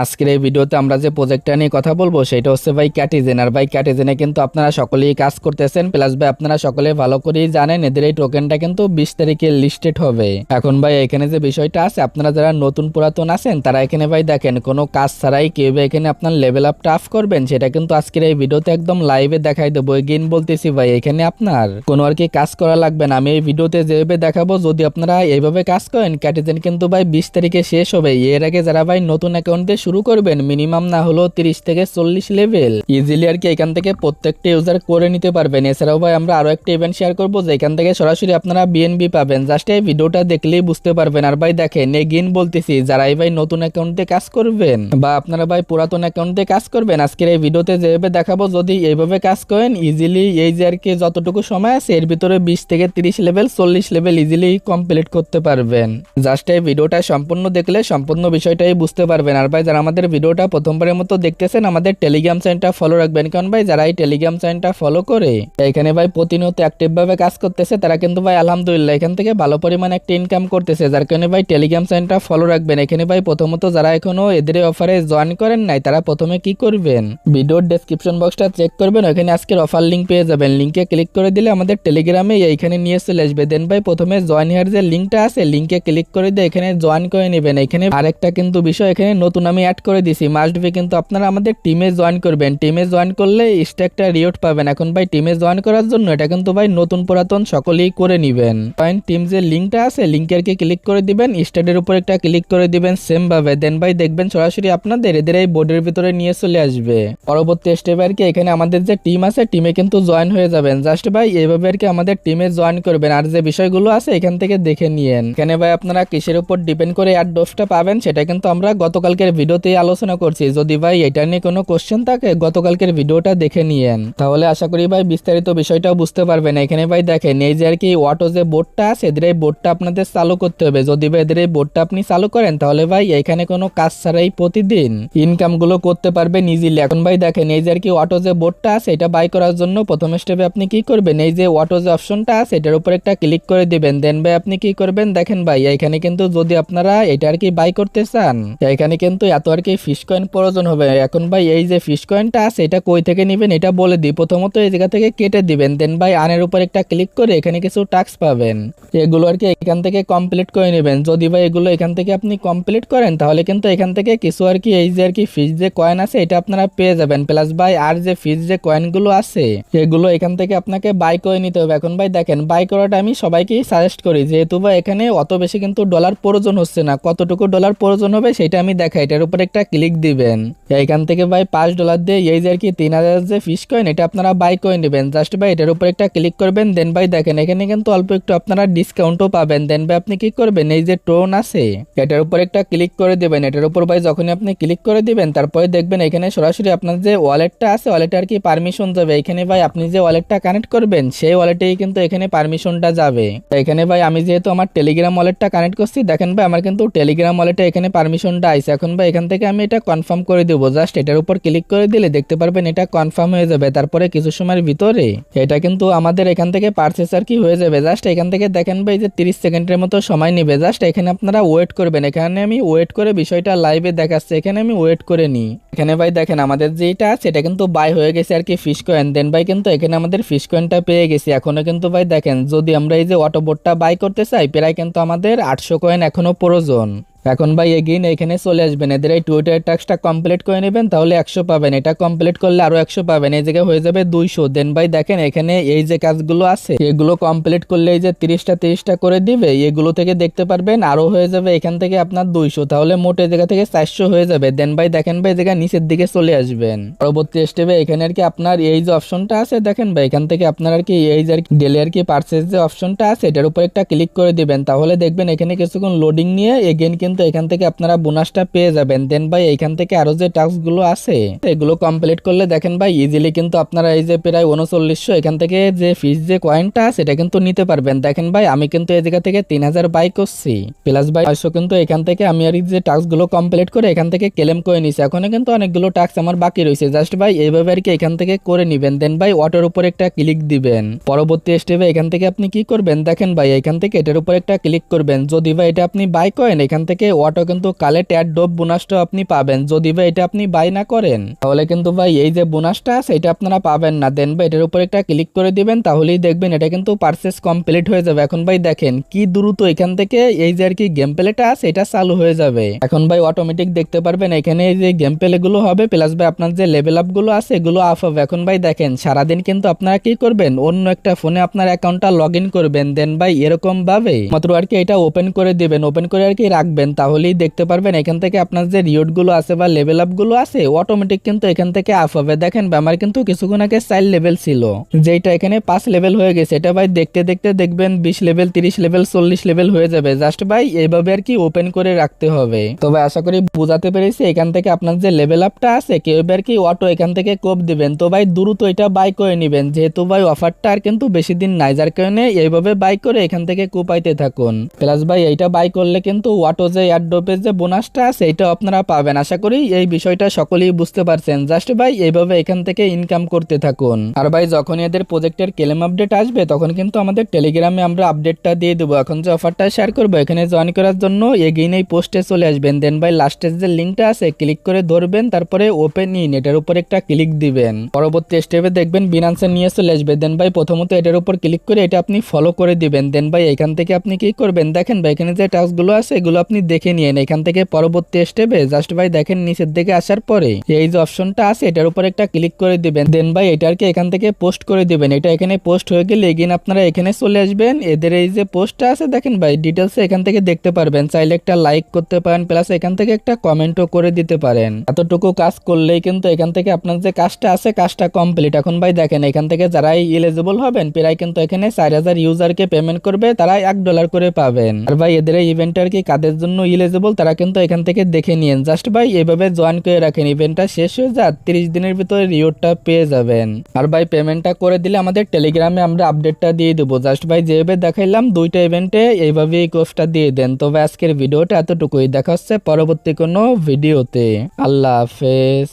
আজকের এই ভিডিওতে আমরা যে প্রজেক্টটা নিয়ে কথা বলবো সেটা হচ্ছে ভাই ক্যাটিজেন। আর ভাই ক্যাটিজেনে কিন্তু আপনারা সকলেই কাজ করতেছেন, প্লাস ভাই আপনারা সকলে ভালো করেই জানেন এদের এই টোকেনটা কিন্তু 20 তারিখে লিস্টেড হবে। এখন ভাই এখানে যে বিষয়টা আছে, আপনারা যারা নতুন পুরাতন আছেন তারা এখানে ভাই দেখেন কোনো কাজ ছাড়াই কিভাবে এখানে আপনার লেভেল আপ টাফ করবেন সেটা কিন্তু আজকের এই ভিডিওতে একদম লাইভে দেখাই দেবো। এগেইন বলতেছি ভাই, এখানে আপনার কোনো আর কি কাজ করা লাগবে না। আমি এই ভিডিওতে যেভাবে দেখাবো যদি আপনারা এইভাবে কাজ করেন, ক্যাটিজেন কিন্তু ভাই 20 তারিখে শেষ হবে। এর আগে যারা ভাই নতুন অ্যাকাউন্টে শুরু করবেন, মিনিমাম না হলো 30 থেকে 40 লেভেল ইজিলি আর কি এখান থেকে প্রত্যেকটা ইউজার করে নিতে পারবেন। এছাড়াও ভাই আমরা আরো একটা ইভেন্ট শেয়ার করবো যেখান থেকে সরাসরি আপনারা বিএনবি পাবেন। জাস্ট এই ভিডিওটা দেখলেই বুঝতে পারবেন। আর ভাই দেখেন, এগেইন বলতেছি, যারাই ভাই নতুন অ্যাকাউন্টে কাজ করবেন বা আপনারা ভাই পুরাতন অ্যাকাউন্টে কাজ করবেন, আজকের এই ভিডিওতে যেভাবে দেখাবো যদি এইভাবে কাজ করেন ইজিলি এই যে আর কি যতটুকু সময় আছে এর ভিতরে 20 থেকে 30 লেভেল 40 লেভেল ইজিলি কমপ্লিট করতে পারবেন। জাস্ট এই ভিডিওটা সম্পূর্ণ দেখলে সম্পূর্ণ বিষয়টাই বুঝতে পারবেন। আর ভাই যারা আমাদের ভিডিওটা প্রথমবারের মতো দেখতেছেন, আমাদের টেলিগ্রাম চ্যানেলটা ফলো রাখবেন, কারণ ভাই যারা এই টেলিগ্রাম চ্যানেলটা ফলো করে এখানে ভাই প্রতিনিয়ত অ্যাক্টিভ ভাবে কাজ করতেছে তারা কিন্তু ভাই আলহামদুলিল্লাহ এখান থেকে ভালো পরিমাণে একটা ইনকাম করতেছে। যার কারণে ভাই টেলিগ্রাম চ্যানেলটা ফলো রাখবেন। এখানে ভাই প্রথমত যারা এখনো এদের অফারে জয়েন করেন নাই তারা প্রথমে কি করবেন, ভিডিওর ডেসক্রিপশন বক্সটা চেক করবেন, ওখানে আজকের অফার লিঙ্ক পেয়ে যাবেন। লিঙ্কে ক্লিক করে দিলে আমাদের টেলিগ্রামে এইখানে নিয়ে চলে আসবে। দেন ভাই প্রথমে জয়েন হেয়ার যে লিঙ্কটা আছে লিঙ্কে ক্লিক করে দিয়ে এখানে জয়েন করে নেবেন। এখানে আরেকটা কিন্তু বিষয় এখানে নতুন আমি অ্যাড করে দিছি, মাস্ট বি কিন্তু আপনারা আমাদের টিমে জয়েন করবেন। টিমে জয়েন করলে স্ট্যাকটা রিওয়ার্ড পাবেন। এখন ভাই টিমে জয়েন করার জন্য এটা কিন্তু ভাই নতুন পুরাতন সকলেই করে নেবেন। পয়েন্ট টিম যে লিঙ্কটা আছে লিঙ্কের কি ক্লিক করে দিবেন, স্টার্টের উপর একটা ক্লিক করে দিবেন সেম ভাবে। দেন ভাই দেখবেন সরাসরি আপনাদের এদের এই বোর্ডের ভিতরে নিয়ে চলে আসবে। পরবর্তী স্টেপে আর কি এখানে আমাদের যে টিম আছে টিমে কিন্তু জয়েন হয়ে যাবেন। জাস্ট ভাই এইভাবে আর কি আমাদের টিমে জয়েন করবেন। আর যে বিষয়গুলো আছে এখান থেকে দেখে নিয়েন। এখানে ভাই আপনারা কিসের উপর ডিপেন্ড করে এয়ার ডোজটা পাবেন সেটা কিন্তু আমরা গতকালকের ভিডিওতেই আলোচনা করছি। যদি ভাই এটা নিয়ে কোনো কোশ্চেন থাকে গতকালকের ভিডিওটা দেখে নিয়েন, তাহলে আশা করি ভাই বিস্তারিত বিষয়টাও বুঝতে পারবেন। এখানে ভাই দেখেন এই যে আর কি অটো যে বোর্ডটা আছে এদের এই বোর্ডটা আপনাদের চালু করতে হবে। যদি ভাই এদের এই বোর্ডটা আপনি চালু করেন তাহলে ভাই এখানে কোনো কাজ ছাড়াই প্রতিদিন ইনকাম গুলো করতে পারবেন ইজিলি। এখন ভাই দেখেন এই যে আর কি অটো যে বোর্ডটা আছে এটা বাই করার জন্য প্রথম স্টেপে আপনি কি করবেন, এই যে অটো যে অপশনটা আছে এটার উপর একটা ক্লিক করে দিবেন। দেন ভাই আপনি কি করবেন, দেখেন ভাই এখানে কিন্তু যদি আপনারা এটা আর কি বাই করতে চান এখানে কিন্তু এত আর কি ফিশ কয়েন প্রয়োজন হবে। এখন ভাই এই যে ফিশ কয়েনটা আছে এটা কই থেকে নেবেন এটা বলে দিই। প্রথমত এই জায়গা থেকে কেটে দিবেন। দেন ভাই আনের উপর একটা ক্লিক করে এখানে কিছু টাস্ক পাবেন, এগুলো আর কি এখান থেকে কমপ্লিট করে নেবেন। যদি ভাই এগুলো এখান থেকে আপনি কমপ্লিট করেন তাহলে কিন্তু এখান থেকে কিছু আর কি এই যে আর কি ফিশ যে কয়েন আছে এটা আপনারা পেয়ে যাবেন। প্লাস ভাই আর যে ফিশ যে কয়েনগুলো আছে এগুলো এখান থেকে আপনাকে বাই করে নিতে হবে। এখন ভাই দেখেন বাই করাটা আমি সবাইকেই সাজেস্ট করি, যেহেতু ভাই এখানে অত বেশি কিন্তু ডলার প্রয়োজন হচ্ছে না। কতটুকু ডলার প্রয়োজন হবে সেটা আমি দেখাই। এটার উপর একটা ক্লিক দিবেন। এখান থেকে ভাই $5 দিয়ে এই যে আর কি 3000 যে ফিশ কয়েন এটা আপনারা বাই করে নেবেন। জাস্ট ভাই এটার উপর একটা ক্লিক করবেন। দেন ভাই দেখেন এখানে কিন্তু অল্প একটু আপনারা ডিসকাউন্টও পাবেন। দেন ভাই আপনি কি করবেন, এই যে টোন আছে এটার উপর একটা ক্লিক করে দিবেন। এটার উপর ভাই যখনই আপনি ক্লিক করে দিবেন তারপরে দেখবেন এখানে সরাসরি আপনার যে ওয়ালেটটা আছে ওয়ালেটে আর কি পারমিশন যাবে। এখানে ভাই আপনি যে ওয়ালেটটা কানেক্ট করবেন সেই ওয়ালেটেই কিন্তু এখানে পারমিশনটা যাবে। এখানে ভাই আমি যেহেতু আমার টেলিগ্রাম ওয়ালেটটা কানেক্ট করছি, দেখেন ভাই আমার কিন্তু টেলিগ্রাম ওয়ালেটে এখানে পারমিশনটা আইছে। এখন ভাই এখান থেকে আমি এটা কনফার্ম করে দেব। জাস্ট এটার উপর ক্লিক করে দিলে দেখতে পারবেন এটা কনফার্ম হয়ে যাবে। তারপরে কিছু সময়ের ভিতরে এটা কিন্তু আমাদের এখান থেকে পারচেস আর কি হয়ে যাবে। জাস্ট এখান থেকে দেখেন ভাই যে 30 সেকেন্ডের মতো সময় নেবে। জাস্ট এখানে আপনারা ওয়েট করবেন। এখানে আমি ওয়েট করে বিষয়টা লাইভে দেখাচ্ছে, এখানে আমি ওয়েট করে নিই। এখানে ভাই দেখেন আমাদের যেটা আছে এটা কিন্তু বাই হয়ে গেছে আর কি ফিশ কয়েন। দেন ভাই কিন্তু এখানে আমাদের ফিশ কয়েনটা পেয়ে গেছি। এখনো কিন্তু ভাই দেখেন যদি আমরা এই যে অটো বোর্ডটা বাই করতে চাই প্রায় কিন্তু আমাদের 800 কয়েন এখনো প্রয়োজন। এখন ভাই এগেইন এখানে চলে আসবেন, এদের এই টুইটার টাস্কটা কমপ্লিট করে নেবেন তাহলে 100 পাবেন। এটা কমপ্লিট করলে আরো 100 পাবেন, এই জায়গায় হয়ে যাবে 200। দেন ভাই দেখেন এখানে এই যে কাজগুলো আছে এগুলো কমপ্লিট করলে এই যে 30টা করে দিবে, এগুলো থেকে দেখতে পারবেন আরো হয়ে যাবে এখান থেকে আপনার 200, তাহলে মোট এই জায়গা থেকে 400 হয়ে যাবে। দেন ভাই দেখেন ভাই জায়গা নিচের দিকে চলে আসবেন। পরবর্তী স্টেপে এখানে আর কি আপনার এই যে অপশনটা আছে দেখেন ভাই এখান থেকে আপনার আর কি এই যে ডেলি আর কি পারচেজ যে অপশনটা আছে এটার উপর একটা ক্লিক করে দিবেন। তাহলে দেখবেন এখানে কিছুক্ষণ লোডিং নিয়ে এগেইন কিন্তু এখান থেকে আপনারা বোনাসটা পেয়ে যাবেন। দেন ভাই এখান থেকে আরো যে টাস্ক গুলো আছে এগুলো কমপ্লিট করলে দেখেন ভাই ইজিলি কিন্তু আপনারা এই যে প্রায় 3900 এখান থেকে যে ফিস যে কয়েনটা আছে এটা কিন্তু নিতে পারবেন। দেখেন ভাই আমি কিন্তু এই জায়গা থেকে 3000 বাই করছি, প্লাস ভাই 500 কিন্তু এখান থেকে আমি আর এই যে টাস্ক গুলো কমপ্লিট করে এখান থেকে ক্লেম করে নিছি। এখনো কিন্তু অনেকগুলো টাস্ক আমার বাকি রয়েছে। জাস্ট ভাই এইভাবে আর কি এখান থেকে করে নিবেন। দেন ভাই অটোর উপর একটা ক্লিক দিবেন। পরবর্তী স্টেপে এখান থেকে আপনি কি করবেন, দেখেন ভাই এখান থেকে এটার উপর একটা ক্লিক করবেন। যদি ভাই এটা আপনি বাই করেন এখান থেকে থেকে অটো কিন্তু কালেক্ট অ্যাড ড্রপ বোনাসটা আপনি পাবেন। যদি ভাই এটা আপনি বাই না করেন তাহলে কিন্তু ভাই এই যে বোনাসটা আছে এটা আপনারা পাবেন না। দেন ভাই এটার উপর একটা ক্লিক করে দিবেন, তাহলেই দেখবেন এটা কিন্তু পারচেস কমপ্লিট হয়ে যাবে। এখন ভাই দেখেন কি দ্রুত এখান থেকে এই যে আর কি গেম প্লেটা আছে এটা চালু হয়ে যাবে। এখন ভাই অটোমেটিক দেখতে পারবেন এখানে এই যে গেম প্লে গুলো হবে, প্লাস ভাই আপনার যে লেভেল আপ গুলো আছে এগুলো আপ হবে। এখন ভাই দেখেন সারাদিন কিন্তু আপনারা কি করবেন, অন্য একটা ফোনে আপনার অ্যাকাউন্টটা লগ ইন করবেন। দেন ভাই এরকম ভাবে মাত্র আর কি এটা ওপেন করে দিবেন, ওপেন করে আর কি রাখবেন, তাহলেই দেখতে পারবেন এখান থেকে আপনার যে রিওয়ার্ড গুলো আছে বা লেভেল আপ গুলো আছে অটোমেটিক কিন্তু এখান থেকে আপ হবে। দেখেন ভাই আমার কিন্তু কিছুক্ষণ আগে 4 লেভেল ছিল, যেটা এখানে 5 লেভেল হয়ে গেছে। এটা ভাই দেখতে দেখতে দেখবেন 20 লেভেল, 30 লেভেল, 40 লেভেল হয়ে যাবে। জাস্ট ভাই এইভাবে আর কি ওপেন করে রাখতে হবে। তো ভাই আশা করি বুঝাতে পেরেছি। এখান থেকে আপনার যে লেভেল আপটা আছে কেউ আর কি অটো এখান থেকে কোপ দিবেন। তো ভাই দ্রুত এটা বাই করে নিবেন, যেহেতু ভাই অফারটা আর কিন্তু বেশি দিন নাই, যার কারণে এইভাবে বাই করে এখান থেকে কোপাইতে থাকুন। প্লাস ভাই এইটা বাই করলে কিন্তু অটো যে এয়ারড্রপের যে বোনাসটা আছে এটা আপনারা পাবেন। আশা করি এই বিষয়টা সকলেই বুঝতে পারছেন। জাস্ট ভাই এইভাবে এখান থেকে ইনকাম করতে থাকুন। আর ভাই যখন এদের প্রজেক্টের ক্লেম আপডেট আসবে তখন কিন্তু আমাদের টেলিগ্রামে আমরা আপডেটটা দিয়ে দেবো। এখন যে অফারটা শেয়ার করবো এখানে জয়েন করার জন্য এগেইন এই পোস্টে চলে আসবেন। দেন ভাই লাস্টের যে লিঙ্কটা আছে ক্লিক করে ধরবেন, তারপরে ওপেন ইন এটার উপর একটা ক্লিক দিবেন। পরবর্তী স্টেপে দেখবেন বিনান্সে নিয়ে চলে আসবে। দেন ভাই প্রথমত এটার উপর ক্লিক করে এটা আপনি ফলো করে দিবেন। দেন ভাই এখান থেকে আপনি কি করবেন, দেখেন ভাই এখানে যে টাস্কগুলো আছে এগুলো আপনি দেখে নিয়েন। এখান থেকে পরবর্তী স্টেপে জাস্ট ভাই দেখেন নিচের দিকে আসার পরে এই যে অপশনটা আছে এটার উপর একটা ক্লিক করে দিবেন। দেন ভাই এটাকে এখান থেকে পোস্ট করে দিবেন। এটা এখানে পোস্ট হয়ে গেলে এগেইন আপনারা এখানে চলে আসবেন। এদের এই যে পোস্টটা আছে দেখেন ভাই ডিটেলসে এখান থেকে দেখতে পারবেন। চাইলে একটা লাইক করতে পারেন, প্লাস এখান থেকে একটা কমেন্টও করে দিতে পারেন। এতটুকু কাজ করলেই কিন্তু এখান থেকে আপনার যে কাজটা আছে কাজটা কমপ্লিট। এখন ভাই দেখেন এখান থেকে যারাই এলিজিবল হবেন প্রায় কিন্তু এখানে 4000 ইউজারকে পেমেন্ট করবে, তারা $1 করে পাবেন। আর ভাই এদের এই ইভেন্ট আর কি কাদের জন্য এলিজিবল তারা কিন্তু এখান থেকে দেখে নিন। জাস্ট ভাই এইভাবে জয়েন করে রাখেন, ইভেন্টটা শেষ হয়ে যায় 30 দিনের ভিতরে রিওয়ার্ডটা পেয়ে যাবেন। আর ভাই পেমেন্টটা করে দিলে আমাদের টেলিগ্রামে আমরা আপডেটটা দিয়ে দেবো। জাস্ট ভাই যেভাবে দেখাইলাম দুইটা ইভেন্টে এইভাবে এই কোর্সটা দিয়ে দেন। তবে আজকের ভিডিওটা এতটুকুই, দেখা হচ্ছে পরবর্তী কোনো ভিডিওতে। আল্লাহ হাফেজ।